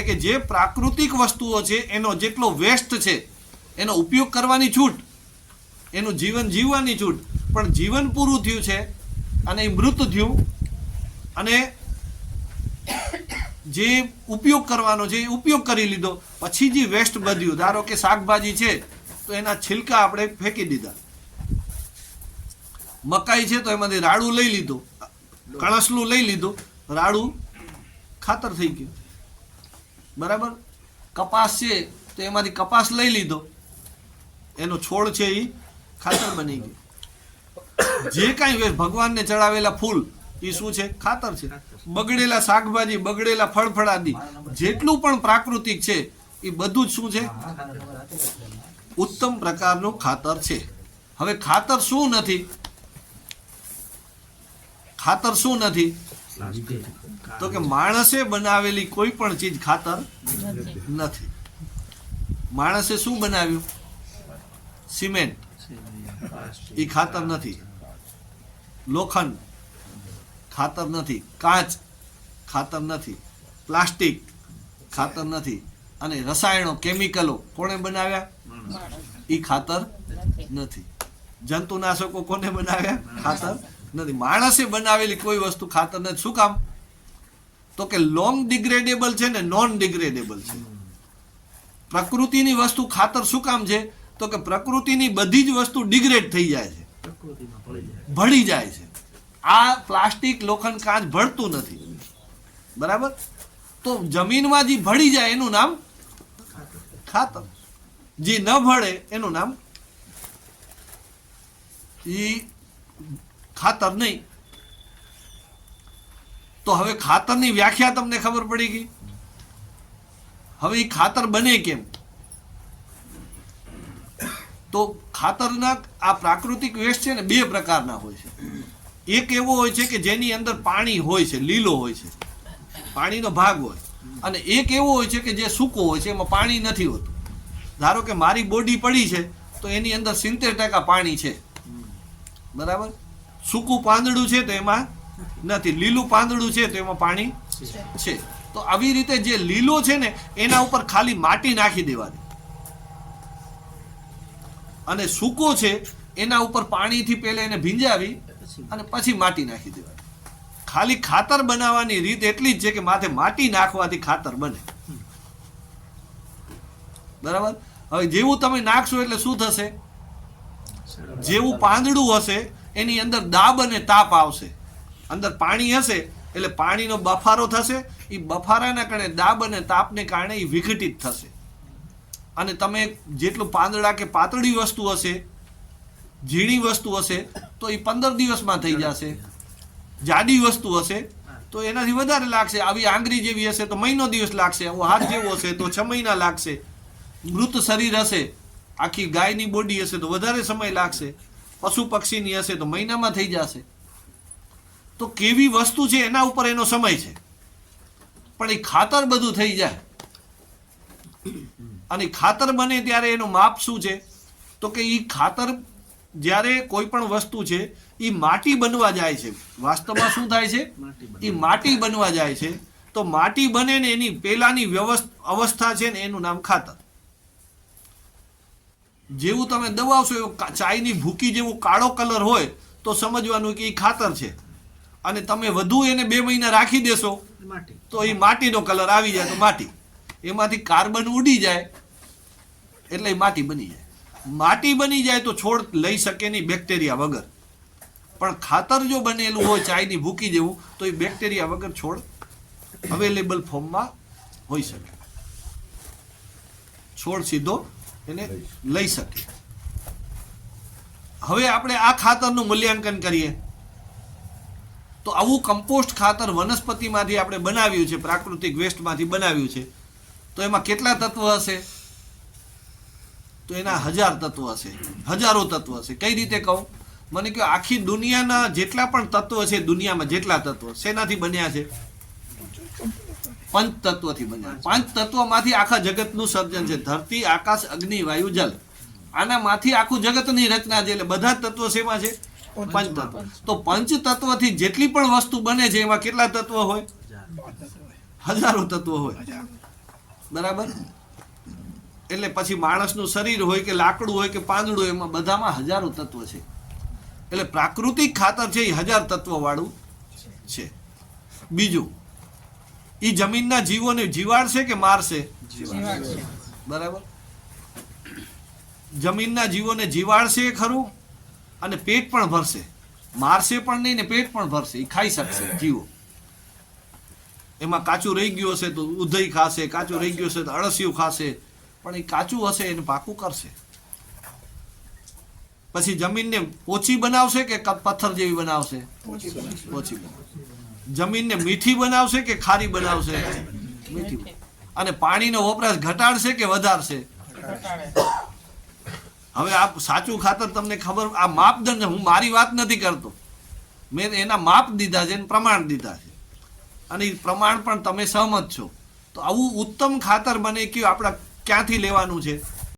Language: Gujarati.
એટલે કે જે પ્રાકૃતિક વસ્તુઓ છે એનો જેટલો વેસ્ટ છે એનો ઉપયોગ કરવાની છૂટ, એનું જીવન જીવવાની છૂટ, પણ જીવન પૂરું થયું છે અને એ મૃત થયું અને જે ઉપયોગ કરવાનો છે એ ઉપયોગ કરી લીધો, પછી જે વેસ્ટ બધ્યું, ધારો કે શાકભાજી છે તો એના છિલકા આપણે ફેંકી દીધા, મકાઈ છે તો એમાંથી રાડું લઈ લીધું, કણસલું લઈ લીધું, રાડું ખાતર થઈ ગયું, બરાબર. કપાસ છે તો એમાંથી કપાસ લઈ લીધો, એનો છોડ છે એ ખાતર બની ગયું. જે કાંઈ વેસ્ટ, ભગવાનને ચડાવેલા ફૂલ એ શું છે? ખાતર છે. બગડેલા શાકભાજી, બગડેલા ફળફળાદી, જેટલું પણ પ્રાકૃતિક છે એ બધું જ શું છે? ઉત્તમ પ્રકારનું ખાતર છે. હવે ખાતર શું નથી? ખાતર શું નથી? તો કે માણસે બનાવેલી કોઈ પણ ચીજ ખાતર નથી. માણસે શું બનાવ્યું? સિમેન્ટ, એ ખાતર નથી. લોખંડ ખાતર નથી. કાચ ખાતર નથી. પ્લાસ્ટિક ખાતર નથી. અને રસાયણો, કેમિકલો કોણે બનાવ્યા? એ ખાતર નથી. જંતુનાશકો કોને બનાવ્યા? ખાતર નથી. માણસે બનાવેલી કોઈ વસ્તુ ખાતર નથી. શું કામ? તો કે લોંગ ડિગ્રેડેબલ છે ને નોન ડિગ્રેડેબલ છે. પ્રકૃતિની વસ્તુ ખાતર શું કામ છે? તો કે પ્રકૃતિની બધી જ વસ્તુ ડિગ્રેડ થઈ જાય છે, ભળી જાય છે. આ પ્લાસ્ટિક, લોખંડ, કાચ ભળતું નથી, બરાબર. તો જમીનમાં જે ભળી જાય એનું નામ ખાતર, જે ન ભળે એનું નામ ખાતર નહીં. તો હવે ખાતરની વ્યાખ્યા તમને ખબર પડી ગઈ. હવે એ ખાતર બને કેમ? તો ખાતરના આ પ્રાકૃતિક વેસ્ટ છે ને બે પ્રકારના હોય છે. એક એવો હોય છે કે જેની અંદર પાણી હોય છે, લીલો હોય છે, પાણીનો ભાગ હોય, અને એક એવો હોય છે કે જે સૂકો હોય છે, એમાં પાણી નથી હોતું. ધારો કે મારી બોડી પડી છે તો એની અંદર 70% પાણી છે, બરાબર. સૂકું પાંદડું છે તો એમાં નથી, લીલું પાંદડું છે તો એમાં પાણી છે. તો આવી રીતે જે લીલો છે ને એના ઉપર ખાલી માટી નાખી દેવાની, અને સૂકો છે એના ઉપર પાણીથી પહેલા એને ભીંજાવી અને પછી માટી નાખી દેવાની. ખાલી ખાતર બનાવવાની રીત એટલી જ છે કે માથે માટી નાખવાથી ખાતર બને, બરાબર. હવે જેવું તમે નાખશો એટલે શું થશે? જેવું પાંદડું હશે એની અંદર દાબ અને તાપ આવશે. અંદર પાણી હશે એટલે પાણીનો બફારો થશે, એ બફારાના કારણે દાબ અને તાપને કારણે એ વિઘટિત થશે. અને તમે જેટલું પાંદડા કે પાતળી વસ્તુ હશે, ઝીણી વસ્તુ હશે તો એ 15 દિવસમાં થઈ જશે. જાડી વસ્તુ હશે તો એનાથી વધારે લાગશે. આવી આંગળી જેવી હશે તો મહિનો દિવસ લાગશે. આવો હાથ જેવો હશે તો 6 મહિના લાગશે. મૃત શરીર હશે, આખી ગાયની બોડી હશે તો વધારે સમય લાગશે. પશુ પક્ષીની હશે તો મહિનામાં થઈ જશે. તો કેવી વસ્તુ છે એના ઉપર એનો સમય છે, પણ એ ખાતર બધું થઈ જાય. અને ખાતર બને ત્યારે એનું માપ શું છે? તો કે એ ખાતર જ્યારે કોઈ પણ વસ્તુ છે એ માટી બનવા જાય છે. વાસ્તવમાં શું થાય છે? એ માટી બનવા જાય છે. તો માટી બને ને એની પેલાની અવસ્થા છે ને એનું નામ ખાતર. જેવું તમે દબાવશો એવું ચાયની ભૂકી જેવું કાળો કલર હોય તો સમજવાનું કે એ ખાતર છે. અને તમે વધુ એને 2 મહિના રાખી દેશો તો એ માટીનો કલર આવી જાય તો માટી. એમાંથી કાર્બન ઉડી જાય એટલે એ માટી બની જાય. માટી બની જાય તો છોડ લઈ શકે નહીં બેક્ટેરિયા વગર. પણ ખાતર જો બનેલું હોય ચાયની ભૂકી જેવું તો એ બેક્ટેરિયા વગર છોડ અવેલેબલ ફોર્મમાં હોઈ શકે, છોડ સીધો એને લઈ શકે. હવે આપણે આ ખાતરનું મૂલ્યાંકન કરીએ તો આવું કમ્પોસ્ટ ખાતર વનસ્પતિમાંથી આપણે બનાવ્યું છે, પ્રાકૃતિક વેસ્ટમાંથી બનાવ્યું છે, તો એમાં કેટલા તત્વ હશે? તો એના 1000 તત્વ હશે, હજારો તત્વ હશે. કઈ રીતે કહું? મને કહો, આખી દુનિયાના જેટલા પણ તત્વ છે, દુનિયામાં જેટલા તત્વ શેનાથી બન્યા છે? 5 તત્વથી બન્યા. 5 તત્વમાંથી આખા જગતનું સર્જન છે. ધરતી, આકાશ, અગ્નિ, વાયુ, જલ. આનામાંથી આખું જગતની રચના છે. એટલે બધા તત્વો શેમાં છે? 5 તત્વ. તો 5 તત્વથી જેટલી પણ વસ્તુ બને છે એમાં કેટલા તત્વ હોય? હજારો તત્વો હોય. બરાબર. એટલે પછી માણસનું શરીર હોય કે લાકડું હોય કે પાંદડું, એમાં બધામાં હજારો તત્વ છે. એટલે પ્રાકૃતિક ખાતર છે એ 1000 તત્વ વાળું છે. બીજું, એ જમીનના જીવોને જીવાડશે કે મારશે? બરાબર. જમીનના જીવોને જીવાડશે ખરું, અને પેટ પણ ભરશે. મારશે પણ નહીં ને પેટ પણ ભરશે. એ ખાઈ શકશે જીવો. એમાં કાચું રહી ગયું હશે તો ઉધઈ ખાશે, કાચું રહી ગયું હશે તો અળસિયું ખાશે, પણ એ કાચું હશે એને પાકું કરશે. પછી જમીનને પોચી બનાવશે કે પથ્થર જેવી બનાવશે? પોચી બનાવશે. જમીનને મીઠી બનાવશે કે ખારી બનાવશે? મીઠી. અને પાણીનો વપરાશ ઘટાડશે કે વધારશે? હવે આ સાચું ખાતર તમને ખબર, આ માપદંડ, હું મારી વાત નથી કરતો, મેં એના માપ દીધા છે, પ્રમાણ દીધા છે, અને એ પ્રમાણ પણ તમે સહમત છો. તો આવું ઉત્તમ ખાતર બને કે આપણે ક્યાંથી લેવાનું છે?